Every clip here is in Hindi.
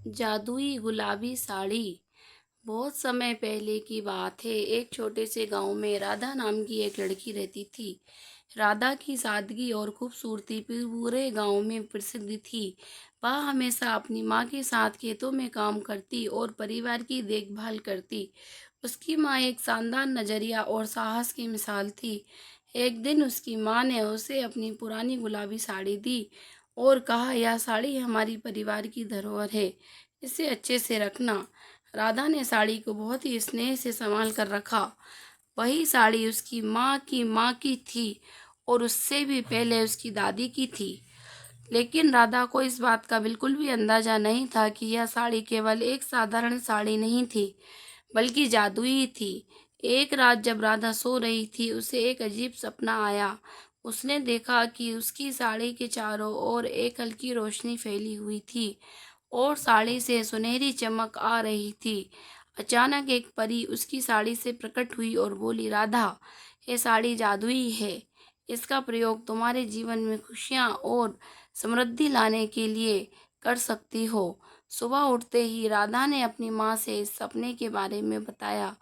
जादुई गुलाबी साड़ी। बहुत समय पहले की बात है। एक छोटे से गांव में राधा नाम की एक लड़की रहती थी। राधा की सादगी और खूबसूरती पूरे गांव में प्रसिद्ध थी। वह हमेशा अपनी माँ के साथ खेतों में काम करती और परिवार की देखभाल करती। उसकी माँ एक शानदार नजरिया और साहस की मिसाल थी। एक दिन उसकी माँ ने उसे अपनी पुरानी गुलाबी साड़ी दी और कहा, यह साड़ी हमारी परिवार की धरोहर है, इसे अच्छे से रखना। राधा ने साड़ी को बहुत ही स्नेह से संभाल कर रखा। वही साड़ी उसकी माँ की थी और उससे भी पहले उसकी दादी की थी। लेकिन राधा को इस बात का बिल्कुल भी अंदाजा नहीं था कि यह साड़ी केवल एक साधारण साड़ी नहीं थी, बल्कि जादुई थी। एक रात जब राधा सो रही थी, उसे एक अजीब सपना आया। उसने देखा कि उसकी साड़ी के चारों ओर एक हल्की रोशनी फैली हुई थी और साड़ी से सुनहरी चमक आ रही थी। अचानक एक परी उसकी साड़ी से प्रकट हुई और बोली, राधा, ये साड़ी जादुई है। इसका प्रयोग तुम्हारे जीवन में खुशियाँ और समृद्धि लाने के लिए कर सकती हो। सुबह उठते ही राधा ने अपनी माँ से इस सपने के बारे में बताया,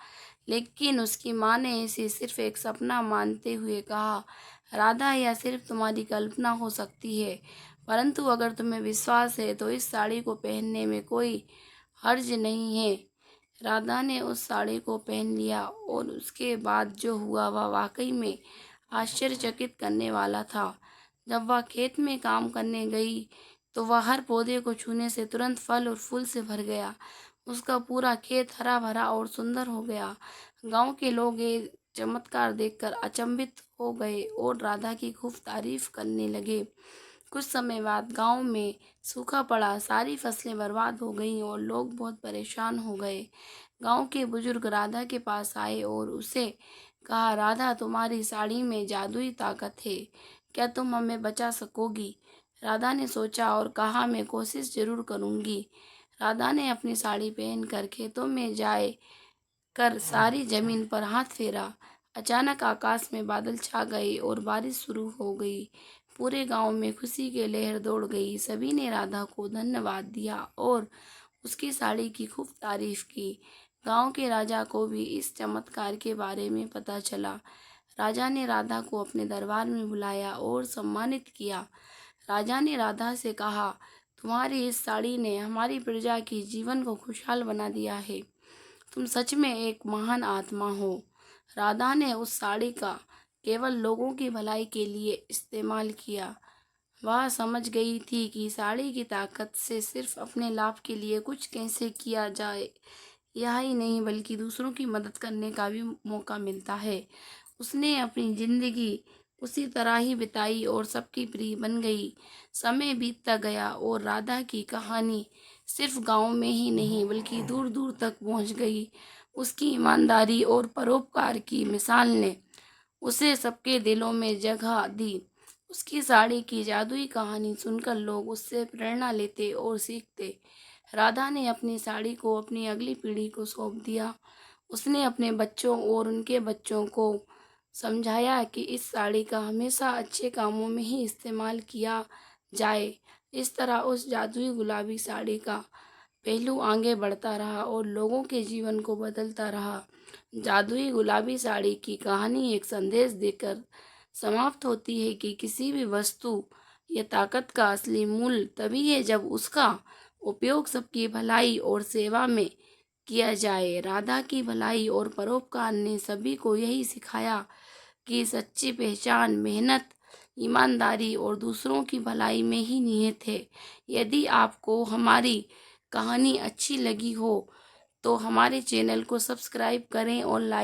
लेकिन उसकी माँ ने इसे सिर्फ एक सपना मानते हुए कहा, राधा, यह सिर्फ तुम्हारी कल्पना हो सकती है, परंतु अगर तुम्हें विश्वास है तो इस साड़ी को पहनने में कोई हर्ज नहीं है। राधा ने उस साड़ी को पहन लिया और उसके बाद जो हुआ वह वाकई में आश्चर्यचकित करने वाला था। जब वह खेत में काम करने गई तो वह हर पौधे को छूने से तुरंत फल और फूल से भर गया। उसका पूरा खेत हरा भरा और सुंदर हो गया। गांव के लोग ये चमत्कार देखकर अचंभित हो गए और राधा की खूब तारीफ करने लगे। कुछ समय बाद गांव में सूखा पड़ा, सारी फसलें बर्बाद हो गईं और लोग बहुत परेशान हो गए। गांव के बुजुर्ग राधा के पास आए और उसे कहा, राधा, तुम्हारी साड़ी में जादुई ताकत है, क्या तुम हमें बचा सकोगी? राधा ने सोचा और कहा, मैं कोशिश जरूर करूंगी। राधा ने अपनी साड़ी पहनकर खेतों में जाए कर सारी जमीन पर हाथ फेरा। अचानक आकाश में बादल छा गए और बारिश शुरू हो गई। पूरे गांव में खुशी की लहर दौड़ गई। सभी ने राधा को धन्यवाद दिया और उसकी साड़ी की खूब तारीफ की। गांव के राजा को भी इस चमत्कार के बारे में पता चला। राजा ने राधा को अपने दरबार में बुलाया और सम्मानित किया। राजा ने राधा से कहा, तुम्हारी इस साड़ी ने हमारी प्रजा के जीवन को खुशहाल बना दिया है। तुम सच में एक महान आत्मा हो। राधा ने उस साड़ी का केवल लोगों की भलाई के लिए इस्तेमाल किया। वह समझ गई थी कि साड़ी की ताकत से सिर्फ अपने लाभ के लिए कुछ कैसे किया जाए, यह ही नहीं बल्कि दूसरों की मदद करने का भी मौका मिलता है। उसने अपनी जिंदगी उसी तरह ही बिताई और सबकी प्रिय बन गई। समय बीतता गया और राधा की कहानी सिर्फ गांव में ही नहीं बल्कि दूर दूर तक पहुंच गई। उसकी ईमानदारी और परोपकार की मिसाल ने उसे सबके दिलों में जगह दी। उसकी साड़ी की जादुई कहानी सुनकर लोग उससे प्रेरणा लेते और सीखते। राधा ने अपनी साड़ी को अपनी अगली पीढ़ी को सौंप दिया। उसने अपने बच्चों और उनके बच्चों को समझाया कि इस साड़ी का हमेशा अच्छे कामों में ही इस्तेमाल किया जाए। इस तरह उस जादुई गुलाबी साड़ी का पहलू आगे बढ़ता रहा और लोगों के जीवन को बदलता रहा। जादुई गुलाबी साड़ी की कहानी एक संदेश देकर समाप्त होती है कि किसी भी वस्तु या ताकत का असली मूल्य तभी है जब उसका उपयोग सबकी भलाई और सेवा में किया जाए। राधा की भलाई और परोपकार ने सभी को यही सिखाया कि सच्ची पहचान मेहनत, ईमानदारी और दूसरों की भलाई में ही निहित है। यदि आपको हमारी कहानी अच्छी लगी हो तो हमारे चैनल को सब्सक्राइब करें और लाइक